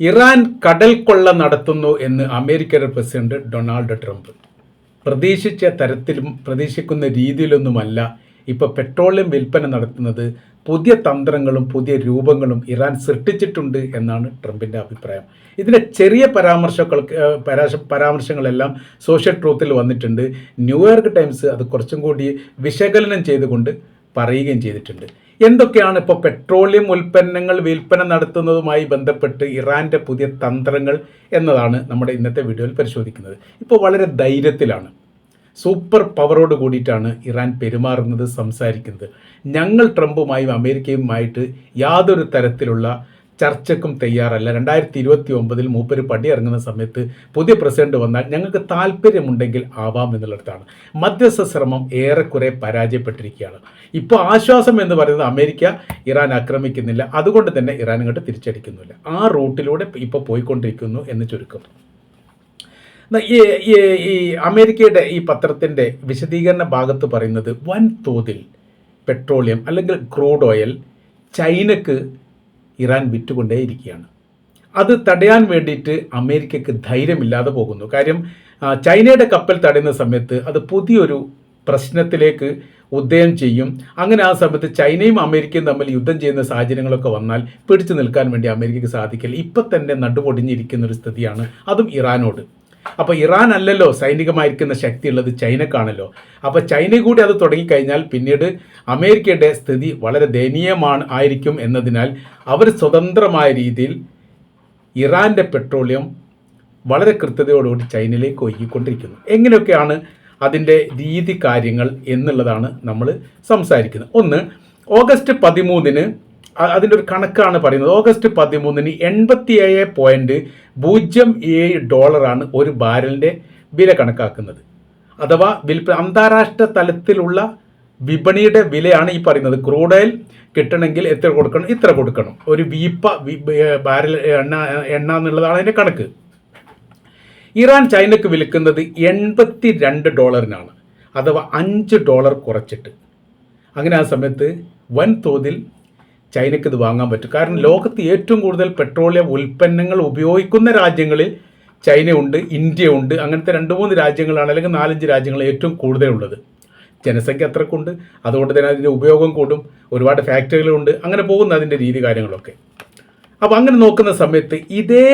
Iran കടൽ കൊള്ള നടത്തുന്നു എന്ന് അമേരിക്കയുടെ പ്രസിഡന്റ് ഡൊണാൾഡ് ട്രംപ് പ്രതീക്ഷിച്ച തരത്തിലും പ്രതീക്ഷിക്കുന്ന രീതിയിലൊന്നുമല്ല ഇപ്പോൾ പെട്രോളിയം വിൽപ്പന നടത്തുന്നത്. പുതിയ തന്ത്രങ്ങളും പുതിയ രൂപങ്ങളും ഇറാൻ സൃഷ്ടിച്ചിട്ടുണ്ട് എന്നാണ് ട്രംപിൻ്റെ അഭിപ്രായം. ഇതിൻ്റെ ചെറിയ പരാമർശങ്ങളെല്ലാം സോഷ്യൽ ട്രൂത്തിൽ വന്നിട്ടുണ്ട്. ന്യൂയോർക്ക് ടൈംസ് അത് കുറച്ചും കൂടി വിശകലനം ചെയ്തുകൊണ്ട് പറയുകയും ചെയ്തിട്ടുണ്ട്. എന്തൊക്കെയാണ് ഇപ്പോൾ പെട്രോളിയം ഉൽപ്പന്നങ്ങൾ വിൽപ്പന നടത്തുന്നതുമായി ബന്ധപ്പെട്ട് ഇറാൻ്റെ പുതിയ തന്ത്രങ്ങൾ എന്നതാണ് നമ്മുടെ ഇന്നത്തെ വീഡിയോയിൽ പരിശോധിക്കുന്നത്. ഇപ്പോൾ വളരെ ധൈര്യത്തിലാണ്, സൂപ്പർ പവറോട് കൂടിയിട്ടാണ് ഇറാൻ പെരുമാറുന്നത്, സംസാരിക്കുന്നത്. ഞങ്ങൾ ട്രംപുമായും അമേരിക്കയുമായിട്ട് യാതൊരു തരത്തിലുള്ള ചർച്ചയ്ക്കും തയ്യാറല്ല. 2029 മൂപ്പര് പടി ഇറങ്ങുന്ന സമയത്ത് പുതിയ പ്രസിഡന്റ് വന്നാൽ ഞങ്ങൾക്ക് താല്പര്യമുണ്ടെങ്കിൽ ആവാം എന്നുള്ളിടത്താണ്. മധ്യസ്ഥ ശ്രമം ഏറെക്കുറെ പരാജയപ്പെട്ടിരിക്കുകയാണ്. ഇപ്പോൾ ആശ്വാസം എന്ന് പറയുന്നത് അമേരിക്ക ഇറാൻ ആക്രമിക്കുന്നില്ല, അതുകൊണ്ട് തന്നെ ഇറാൻ ഇങ്ങോട്ട് തിരിച്ചടിക്കുന്നില്ല. ആ റൂട്ടിലൂടെ ഇപ്പോൾ പോയിക്കൊണ്ടിരിക്കുന്നു എന്ന് ചുരുക്കം. ഈ അമേരിക്കയുടെ ഈ പത്രത്തിൻ്റെ വിശദീകരണ ഭാഗത്ത് പറയുന്നത് വൻതോതിൽ പെട്രോളിയം അല്ലെങ്കിൽ ക്രൂഡ് ഓയിൽ ചൈനക്ക് ഇറാൻ വിറ്റുകൊണ്ടേയിരിക്കുകയാണ്. അത് തടയാൻ വേണ്ടിയിട്ട് അമേരിക്കയ്ക്ക് ധൈര്യമില്ലാതെ പോകുന്നു. കാര്യം ചൈനയുടെ കപ്പൽ തടയുന്ന സമയത്ത് അത് പുതിയൊരു പ്രശ്നത്തിലേക്ക് ഉദയം ചെയ്യും. അങ്ങനെ ആ സമയത്ത് ചൈനയും അമേരിക്കയും തമ്മിൽ യുദ്ധം ചെയ്യുന്ന സാഹചര്യങ്ങളൊക്കെ വന്നാൽ പിടിച്ചു നിൽക്കാൻ വേണ്ടി അമേരിക്കയ്ക്ക് സാധിക്കില്ല. ഇപ്പം തന്നെ നടുപൊടിഞ്ഞിരിക്കുന്ന ഒരു സ്ഥിതിയാണ്, അതും ഇറാനോട്. അപ്പോൾ ഇറാൻ അല്ലല്ലോ സൈനികമായിരിക്കുന്ന ശക്തിയുള്ളത്, ചൈനക്കാണല്ലോ. അപ്പോൾ ചൈന കൂടി അത് തുടങ്ങിക്കഴിഞ്ഞാൽ പിന്നീട് അമേരിക്കയുടെ സ്ഥിതി വളരെ ആയിരിക്കും എന്നതിനാൽ അവർ സ്വതന്ത്രമായ രീതിയിൽ ഇറാൻ്റെ പെട്രോളിയം വളരെ കൃത്യതയോടുകൂടി ചൈനയിലേക്ക് ഒഴുകിക്കൊണ്ടിരിക്കുന്നു. എങ്ങനെയൊക്കെയാണ് അതിൻ്റെ രീതി കാര്യങ്ങൾ എന്നുള്ളതാണ് നമ്മൾ സംസാരിക്കുന്നത്. ഒന്ന്, ഓഗസ്റ്റ് 13 അതിൻ്റെ ഒരു കണക്കാണ് പറയുന്നത്. ഓഗസ്റ്റ് 13 $87.07 ഒരു ബാരലിൻ്റെ വില കണക്കാക്കുന്നത്. അഥവാ അന്താരാഷ്ട്ര തലത്തിലുള്ള വിപണിയുടെ വിലയാണ് ഈ പറയുന്നത്. ക്രൂഡ് ഓയിൽ കിട്ടണമെങ്കിൽ എത്ര കൊടുക്കണം? ഇത്ര കൊടുക്കണം. ഒരു ബാരൽ എണ്ണ എന്നുള്ളതാണ് അതിൻ്റെ കണക്ക്. ഇറാൻ ചൈനക്ക് വിൽക്കുന്നത് $82, അഥവാ $5 കുറച്ചിട്ട്. അങ്ങനെ ആ സമയത്ത് വൻതോതിൽ ചൈനയ്ക്ക് ഇത് വാങ്ങാൻ പറ്റും. കാരണം ലോകത്ത് ഏറ്റവും കൂടുതൽ പെട്രോളിയം ഉൽപ്പന്നങ്ങൾ ഉപയോഗിക്കുന്ന രാജ്യങ്ങളിൽ ചൈനയുണ്ട്, ഇന്ത്യ ഉണ്ട്. അങ്ങനത്തെ 2-3 രാജ്യങ്ങളാണ്, അല്ലെങ്കിൽ 4-5 രാജ്യങ്ങൾ ഏറ്റവും കൂടുതലുള്ളത്. ജനസംഖ്യ അത്രക്കുണ്ട്, അതുകൊണ്ട് തന്നെ അതിൻ്റെ ഉപയോഗം കൂടും. ഒരുപാട് ഫാക്ടറികളുണ്ട്, അങ്ങനെ പോകുന്ന അതിൻ്റെ രീതി കാര്യങ്ങളൊക്കെ. അപ്പോൾ അങ്ങനെ നോക്കുന്ന സമയത്ത് ഇതേ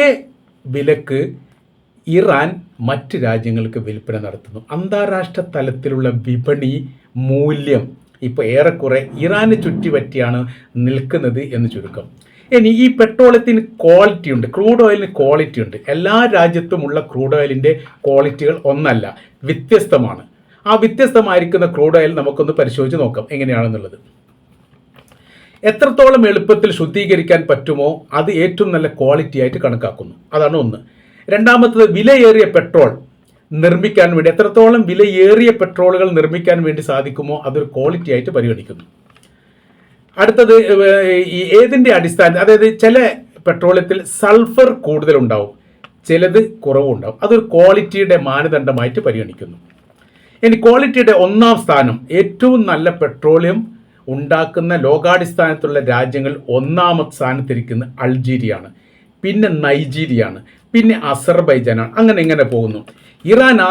വിലക്ക് ഇറാൻ മറ്റ് രാജ്യങ്ങൾക്ക് വിൽപ്പന നടത്തുന്നു. അന്താരാഷ്ട്ര തലത്തിലുള്ള വിപണി മൂല്യം ഇപ്പോൾ ഏറെക്കുറെ ഇറാനെ ചുറ്റിപ്പറ്റിയാണ് നിൽക്കുന്നത് എന്ന് ചുരുക്കം. ഇനി ഈ പെട്രോളിയത്തിന് ക്വാളിറ്റി ഉണ്ട്, ക്രൂഡ് ഓയിലിന് ക്വാളിറ്റി ഉണ്ട്. എല്ലാ രാജ്യത്തുമുള്ള ക്രൂഡ് ഓയിലിൻ്റെ ക്വാളിറ്റികൾ ഒന്നല്ല, വ്യത്യസ്തമാണ്. ആ വ്യത്യസ്തമായിരിക്കുന്ന ക്രൂഡ് ഓയിൽ നമുക്കൊന്ന് പരിശോധിച്ച് നോക്കാം എങ്ങനെയാണെന്നുള്ളത്. എത്രത്തോളം എളുപ്പത്തിൽ ശുദ്ധീകരിക്കാൻ പറ്റുമോ അത് ഏറ്റവും നല്ല ക്വാളിറ്റി ആയിട്ട് കണക്കാക്കുന്നു. അതാണ് ഒന്ന്. രണ്ടാമത്തത്, വിലയേറിയ പെട്രോൾ നിർമ്മിക്കാൻ വേണ്ടി എത്രത്തോളം വിലയേറിയ പെട്രോളുകൾ നിർമ്മിക്കാൻ വേണ്ടി സാധിക്കുമോ അതൊരു ക്വാളിറ്റി ആയിട്ട് പരിഗണിക്കുന്നു. അടുത്തത്, ഈ ഏതിൻ്റെ അടിസ്ഥാനം, അതായത് ചില പെട്രോളിയത്തിൽ സൾഫർ കൂടുതലുണ്ടാവും, ചിലത് കുറവുണ്ടാവും, അതൊരു ക്വാളിറ്റിയുടെ മാനദണ്ഡമായിട്ട് പരിഗണിക്കുന്നു. ഇനി ക്വാളിറ്റിയുടെ 1-ാം സ്ഥാനം, ഏറ്റവും നല്ല പെട്രോളിയം ഉണ്ടാക്കുന്ന ലോകാടിസ്ഥാനത്തുള്ള രാജ്യങ്ങൾ 1-ാമത്തെ സ്ഥാനത്തിരിക്കുന്ന അൾജീരിയയാണ്, പിന്നെ നൈജീരിയയാണ്, പിന്നെ അസർബൈജാനാണ്. അങ്ങനെ ഇങ്ങനെ പോകുന്നു. ഇറാൻ ആ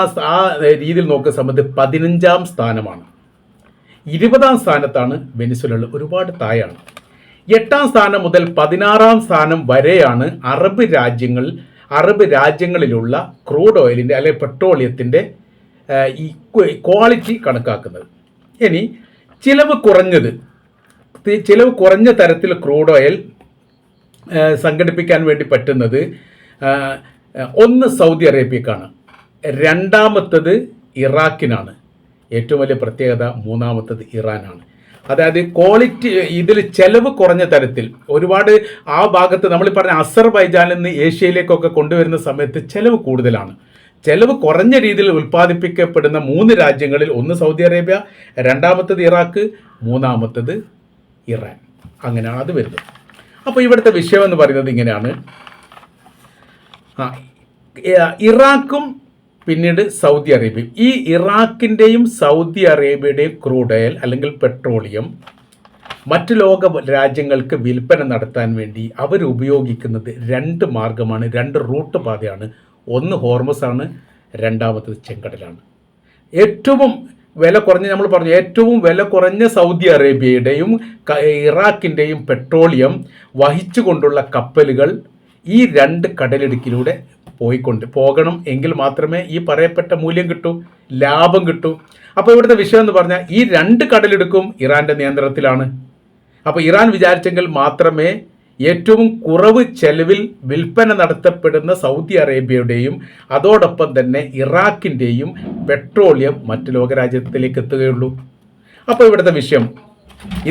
രീതിയിൽ നോക്കുന്ന സമയത്ത് 15-ാം സ്ഥാനമാണ്. 20-ാം സ്ഥാനത്താണ് വെനിസ്വേല, ഒരുപാട് താഴെയാണ്. 8-ാം സ്ഥാനം മുതൽ 16-ാം സ്ഥാനം വരെയാണ് അറബ് രാജ്യങ്ങളിലുള്ള ക്രൂഡ് ഓയിലിൻ്റെ അല്ലെങ്കിൽ പെട്രോളിയത്തിൻ്റെ ഈ ക്വാളിറ്റി കണക്കാക്കുന്നത്. ഇനി ചിലവ് കുറഞ്ഞ തരത്തിൽ ക്രൂഡ് ഓയിൽ സംഘടിപ്പിക്കാൻ വേണ്ടി പറ്റുന്നത് ഒന്ന് സൗദി അറേബ്യക്കാണ്, രണ്ടാമത്തത് ഇറാഖിനാണ്, ഏറ്റവും വലിയ പ്രത്യേകത 3-ാമത്തത് ഇറാനാണ്. അതായത് ക്വാളിറ്റി ഇതിൽ ചെലവ് കുറഞ്ഞ തരത്തിൽ ഒരുപാട് ആ ഭാഗത്ത് നമ്മൾ പറഞ്ഞ അസർബൈജാനിൽ നിന്ന് ഏഷ്യയിലേക്കൊക്കെ കൊണ്ടുവരുന്ന സമയത്ത് ചെലവ് കൂടുതലാണ്. ചെലവ് കുറഞ്ഞ രീതിയിൽ ഉൽപ്പാദിപ്പിക്കപ്പെടുന്ന 3 രാജ്യങ്ങളിൽ ഒന്ന് സൗദി അറേബ്യ, രണ്ടാമത്തത് ഇറാഖ്, 3-ാമത്തത് ഇറാൻ. അങ്ങനെയാണ് അത് വരുന്നത്. അപ്പോൾ ഇവിടുത്തെ വിഷയം എന്ന് പറയുന്നത് ഇങ്ങനെയാണ്. ഇറാഖും പിന്നീട് സൗദി അറേബ്യയും, ഈ ഇറാഖിൻ്റെയും സൗദി അറേബ്യയുടെയും ക്രൂഡ് ഓയിൽ അല്ലെങ്കിൽ പെട്രോളിയം മറ്റു ലോക രാജ്യങ്ങൾക്ക് വിൽപ്പന നടത്താൻ വേണ്ടി അവർ ഉപയോഗിക്കുന്നത് 2 മാർഗമാണ്, 2 റൂട്ട് പാതയാണ്. ഒന്ന് ഹോർമസ് ആണ്, രണ്ടാമത്തത് ചെങ്കടലാണ്. ഏറ്റവും വില കുറഞ്ഞ, നമ്മൾ പറഞ്ഞു, ഏറ്റവും വില കുറഞ്ഞ സൗദി അറേബ്യയുടെയും ഇറാഖിൻ്റെയും പെട്രോളിയം വഹിച്ചുകൊണ്ടുള്ള കപ്പലുകൾ ഈ 2 കടലിടുക്കിലൂടെ പോകണം. എങ്കിൽ മാത്രമേ ഈ പറയപ്പെട്ട മൂല്യം കിട്ടൂ, ലാഭം കിട്ടൂ. അപ്പോൾ ഇവിടുത്തെ വിഷയം എന്ന് പറഞ്ഞാൽ ഈ 2 കടലിടുക്കും ഇറാൻ്റെ നിയന്ത്രണത്തിലാണ്. അപ്പോൾ ഇറാൻ വിചാരിച്ചെങ്കിൽ മാത്രമേ ഏറ്റവും കുറവ് ചെലവിൽ വിൽപ്പന നടത്തപ്പെടുന്ന സൗദി അറേബ്യയുടെയും അതോടൊപ്പം തന്നെ ഇറാഖിൻ്റെയും പെട്രോളിയം മറ്റ് ലോകരാജ്യത്തിലേക്ക് എത്തുകയുള്ളൂ. അപ്പോൾ ഇവിടുത്തെ വിഷയം,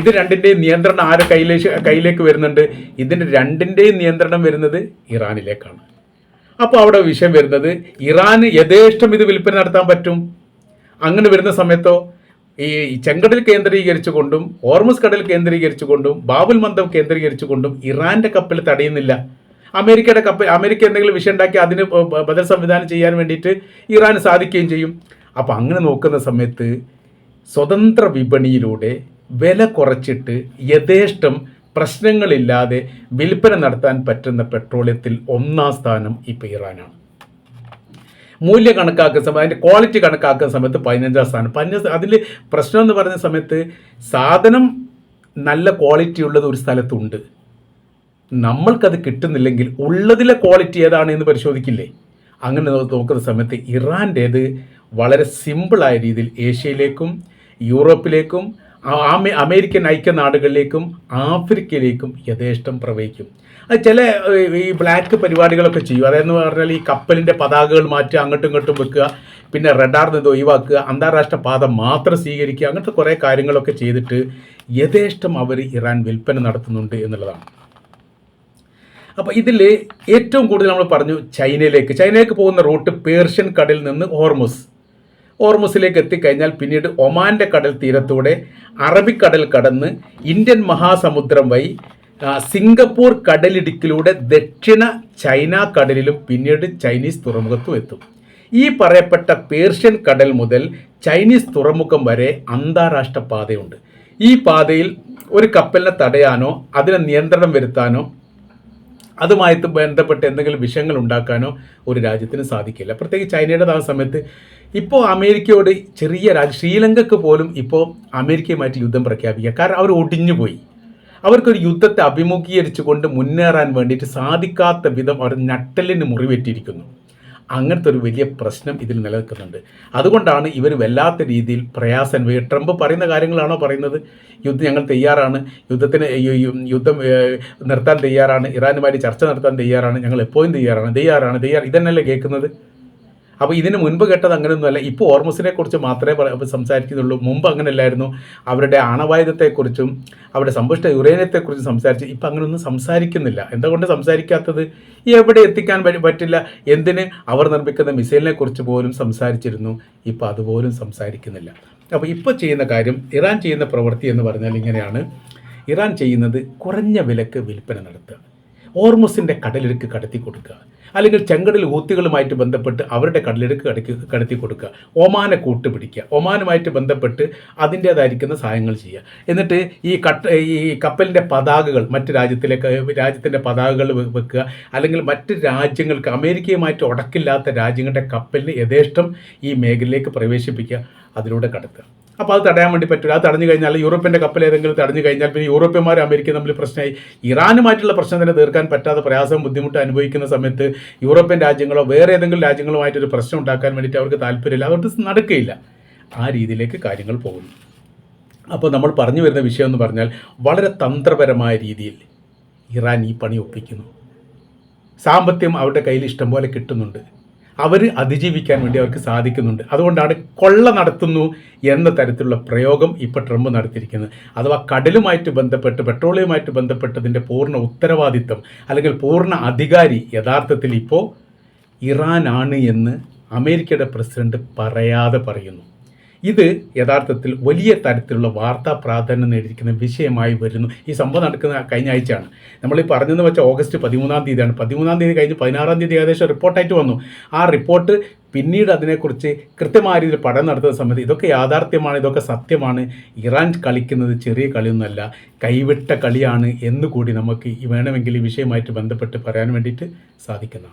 ഇത് 2ൻ്റെയും നിയന്ത്രണം ആരുടെ കയ്യിലേക്ക് വരുന്നുണ്ട്? ഇതിൻ്റെ 2ൻ്റെയും നിയന്ത്രണം വരുന്നത് ഇറാനിലേക്കാണ്. അപ്പോൾ അവിടെ വിഷയം വരുന്നത്, ഇറാന് യഥേഷ്ടം ഇത് വിൽപ്പന നടത്താൻ പറ്റും. അങ്ങനെ വരുന്ന സമയത്തോ ഈ ചെങ്കടൽ കേന്ദ്രീകരിച്ചുകൊണ്ടും ഹോർമുസ് കടൽ കേന്ദ്രീകരിച്ചുകൊണ്ടും ബാബുൽ മന്ദം കേന്ദ്രീകരിച്ചുകൊണ്ടും ഇറാൻ്റെ കപ്പൽ തടയുന്നില്ല. അമേരിക്കയുടെ കപ്പൽ, അമേരിക്ക എന്തെങ്കിലും വിഷയം ഉണ്ടാക്കി അതിന് ബദൽ സംവിധാനം ചെയ്യാൻ വേണ്ടിയിട്ട് ഇറാന് സാധിക്കുകയും ചെയ്യും. അപ്പോൾ അങ്ങനെ നോക്കുന്ന സമയത്ത് സ്വതന്ത്ര വിപണിയിലൂടെ വില കുറച്ചിട്ട് യഥേഷ്ടം പ്രശ്നങ്ങളില്ലാതെ വിൽപ്പന നടത്താൻ പറ്റുന്ന പെട്രോളിയത്തിൽ 1ാം സ്ഥാനം ഇപ്പോൾ ഇറാനാണ്. മൂല്യം കണക്കാക്കുന്ന സമയത്ത്, അതിൻ്റെ ക്വാളിറ്റി കണക്കാക്കുന്ന സമയത്ത് 15ാം സ്ഥാനം. അതിൽ പ്രശ്നം എന്ന് പറയുന്ന സമയത്ത് സാധനം നല്ല ക്വാളിറ്റി ഉള്ളത് ഒരു സ്ഥലത്തുണ്ട്, നമ്മൾക്കത് കിട്ടുന്നില്ലെങ്കിൽ ഉള്ളതിലെ ക്വാളിറ്റി ഏതാണ് എന്ന് പരിശോധിക്കില്ലേ? അങ്ങനെ നോക്കുന്ന സമയത്ത് ഇറാൻ്റേത് വളരെ സിമ്പിളായ രീതിയിൽ ഏഷ്യയിലേക്കും യൂറോപ്പിലേക്കും അമേരിക്കൻ ഐക്യനാടുകളിലേക്കും ആഫ്രിക്കയിലേക്കും യഥേഷ്ടം പ്രവഹിക്കും. അത് ചില ഈ ബ്ലാക്ക് പരിപാടികളൊക്കെ ചെയ്യും. അതെന്ന് പറഞ്ഞാൽ ഈ കപ്പലിൻ്റെ പതാകകൾ മാറ്റുക, അങ്ങോട്ടും ഇങ്ങോട്ടും വെക്കുക, പിന്നെ റഡാറിൽ നിന്ന് ഒഴിവാക്കുക, അന്താരാഷ്ട്ര പാത മാത്രം സ്വീകരിക്കുക, അങ്ങനത്തെ കുറേ കാര്യങ്ങളൊക്കെ ചെയ്തിട്ട് യഥേഷ്ടം അവർ ഇറാൻ വിൽപ്പന നടത്തുന്നുണ്ട് എന്നുള്ളതാണ്. അപ്പോൾ ഇതിൽ ഏറ്റവും കൂടുതൽ നമ്മൾ പറഞ്ഞു ചൈനയിലേക്ക് പോകുന്ന റൂട്ട് പേർഷ്യൻ കടലിൽ നിന്ന് ഹോർമുസിലേക്ക് എത്തിക്കഴിഞ്ഞാൽ പിന്നീട് ഒമാൻ്റെ കടൽ തീരത്തൂടെ അറബിക്കടൽ കടന്ന് ഇന്ത്യൻ മഹാസമുദ്രം വഴി സിംഗപ്പൂർ കടലിടുക്കിലൂടെ ദക്ഷിണ ചൈന കടലിലും പിന്നീട് ചൈനീസ് തുറമുഖത്തും എത്തും. ഈ പറയപ്പെട്ട പേർഷ്യൻ കടൽ മുതൽ ചൈനീസ് തുറമുഖം വരെ അന്താരാഷ്ട്ര പാതയുണ്ട്. ഈ പാതയിൽ ഒരു കപ്പലിനെ തടയാനോ അതിനെ നിയന്ത്രണം വരുത്താനോ അതുമായിട്ട് ബന്ധപ്പെട്ട് എന്തെങ്കിലും വിഷയങ്ങൾ ഉണ്ടാക്കാനോ ഒരു രാജ്യത്തിന് സാധിക്കില്ല. പ്രത്യേകിച്ച് ചൈനയുടെ സമയത്ത് ഇപ്പോൾ അമേരിക്കയോട് ചെറിയ രാജ്യം ശ്രീലങ്കയ്ക്ക് പോലും ഇപ്പോൾ അമേരിക്കയുമായിട്ട് യുദ്ധം പ്രഖ്യാപിക്കുക. കാരണം അവർ ഒടിഞ്ഞുപോയി. അവർക്കൊരു യുദ്ധത്തെ അഭിമുഖീകരിച്ചുകൊണ്ട് മുന്നേറാൻ വേണ്ടിയിട്ട് സാധിക്കാത്ത വിധം അവർ നട്ടലിന് മുറിവേറ്റിയിരിക്കുന്നു. അങ്ങനത്തെ ഒരു വലിയ പ്രശ്നം ഇതിൽ നിലനിൽക്കുന്നുണ്ട്. അതുകൊണ്ടാണ് ഇവർ വല്ലാത്ത രീതിയിൽ പ്രയാസം. ട്രംപ് പറയുന്ന കാര്യങ്ങളാണോ പറയുന്നത്? ഞങ്ങൾ തയ്യാറാണ്, യുദ്ധം നിർത്താൻ തയ്യാറാണ്, ഇറാനുമായി ചർച്ച നടത്താൻ തയ്യാറാണ്, ഞങ്ങൾ എപ്പോഴും തയ്യാറാണ് ഇതന്നെയല്ലേ കേൾക്കുന്നത്. അപ്പോൾ ഇതിന് മുൻപ് കേട്ടത് അങ്ങനെയൊന്നുമല്ല. ഇപ്പോൾ ഹോർമുസിനെ കുറിച്ച് മാത്രമേ സംസാരിക്കുന്നുള്ളൂ. മുമ്പ് അങ്ങനെയല്ലായിരുന്നു. അവരുടെ ആണവായുധത്തെക്കുറിച്ചും അവരുടെ സമ്പുഷ്ട യുറേനിയത്തെക്കുറിച്ചും സംസാരിച്ച് ഇപ്പം അങ്ങനെയൊന്നും സംസാരിക്കുന്നില്ല. എന്തുകൊണ്ട് സംസാരിക്കാത്തത്? എവിടെ എത്തിക്കാൻ പറ്റില്ല. എന്തിന്? അവർ നിർമ്മിക്കുന്ന മിസൈലിനെ കുറിച്ച് പോലും സംസാരിച്ചിരുന്നു. ഇപ്പോൾ അതുപോലും സംസാരിക്കുന്നില്ല. അപ്പോൾ ഇപ്പോൾ ചെയ്യുന്ന കാര്യം, ഇറാൻ ചെയ്യുന്ന പ്രവൃത്തി എന്ന് പറഞ്ഞാൽ ഇങ്ങനെയാണ്. ഇറാൻ ചെയ്യുന്നത് കുറഞ്ഞ വിലക്ക് വിൽപ്പന നടത്തുക, ഹോർമുസിൻ്റെ കടലിടുക്ക് കടത്തി കൊടുക്കുക, അല്ലെങ്കിൽ ചെങ്കടൽ ഹൂത്തികളുമായിട്ട് ബന്ധപ്പെട്ട് അവരുടെ കടലിടുക്ക് കടത്തി കൊടുക്കുക, ഒമാനെ കൂട്ടുപിടിക്കുക, ഒമാനുമായിട്ട് ബന്ധപ്പെട്ട് അതിൻ്റേതായിരിക്കുന്ന സഹായങ്ങൾ ചെയ്യുക. എന്നിട്ട് ഈ കപ്പലിൻ്റെ പതാകകൾ മറ്റ് രാജ്യത്തിൻ്റെ പതാകകൾ വെക്കുക, അല്ലെങ്കിൽ മറ്റ് രാജ്യങ്ങൾക്ക് അമേരിക്കയുമായിട്ട് ഉടക്കില്ലാത്ത രാജ്യങ്ങളുടെ കപ്പലിന് യഥേഷ്ടം ഈ മേഖലയിലേക്ക് പ്രവേശിപ്പിക്കുക, അതിലൂടെ കടത്തുക. അപ്പോൾ അത് തടയാൻ വേണ്ടി പറ്റില്ല. അത് തടഞ്ഞു കഴിഞ്ഞാൽ യൂറോപ്പിൻ്റെ കപ്പൽ ഏതെങ്കിലും തടഞ്ഞു കഴിഞ്ഞാൽ പിന്നെ യൂറോപ്യന്മാർ അമേരിക്ക തമ്മിൽ പ്രശ്നമായി. ഇറാനുമായിട്ടുള്ള പ്രശ്നം തന്നെ തീർക്കാൻ പറ്റാതെ പ്രയാസവും ബുദ്ധിമുട്ട് അനുഭവിക്കുന്ന സമയത്ത് യൂറോപ്യൻ രാജ്യങ്ങളോ വേറെ ഏതെങ്കിലും രാജ്യങ്ങളുമായിട്ടൊരു പ്രശ്നം ഉണ്ടാക്കാൻ വേണ്ടിയിട്ട് അവർക്ക് താല്പര്യമില്ല, അതുകൊണ്ട് നടക്കുകയില്ല. ആ രീതിയിലേക്ക് കാര്യങ്ങൾ പോകുന്നു. അപ്പോൾ നമ്മൾ പറഞ്ഞു വരുന്ന വിഷയം എന്ന് പറഞ്ഞാൽ വളരെ തന്ത്രപരമായ രീതിയിൽ ഇറാൻ ഈ പണി ഒപ്പിക്കുന്നു. സാമ്പത്തികം അവരുടെ കയ്യിൽ ഇഷ്ടം പോലെ കിട്ടുന്നുണ്ട്. അവർ അതിജീവിക്കാൻ വേണ്ടി അവർക്ക് സാധിക്കുന്നുണ്ട്. അതുകൊണ്ടാണ് കൊള്ള നടത്തുന്നു എന്ന തരത്തിലുള്ള പ്രയോഗം ഇപ്പോൾ ട്രംപ് നടത്തിയിരിക്കുന്നത്. അഥവാ കടലുമായിട്ട് ബന്ധപ്പെട്ട് പെട്രോളിയവുമായിട്ട് ബന്ധപ്പെട്ടതിൻ്റെ പൂർണ്ണ ഉത്തരവാദിത്തം അല്ലെങ്കിൽ പൂർണ്ണ അധികാരി യഥാർത്ഥത്തിൽ ഇപ്പോൾ ഇറാനാണ് എന്ന് അമേരിക്കയുടെ പ്രസിഡന്റ് പറയാതെ പറയുന്നു. ഇത് യഥാർത്ഥത്തിൽ വലിയ തരത്തിലുള്ള വാർത്താ പ്രാധാന്യം നേടിയിരിക്കുന്ന വിഷയമായി വരുന്നു. ഈ സംഭവം നടക്കുന്ന കഴിഞ്ഞ ആഴ്ചയാണ്. നമ്മൾ ഈ പറഞ്ഞതെന്ന് വെച്ചാൽ ഓഗസ്റ്റ് 13-ാം തീയതിയാണ്. 13-ാം തീയതി കഴിഞ്ഞ് 16-ാം തീയതി ഏകദേശം റിപ്പോർട്ടായിട്ട് വന്നു. ആ റിപ്പോർട്ട് പിന്നീട് അതിനെക്കുറിച്ച് കൃത്യമായ രീതിയിൽ പഠനം നടത്തുന്ന സമയത്ത് ഇതൊക്കെ യാഥാർത്ഥ്യമാണ്, ഇതൊക്കെ സത്യമാണ്, ഇറാൻ കളിക്കുന്നത് ചെറിയ കളിയൊന്നുമല്ല, കൈവിട്ട കളിയാണ് എന്നുകൂടി നമുക്ക് വേണമെങ്കിൽ ഈ വിഷയമായിട്ട് ബന്ധപ്പെട്ട് പറയാൻ വേണ്ടിയിട്ട് സാധിക്കുന്നതാണ്.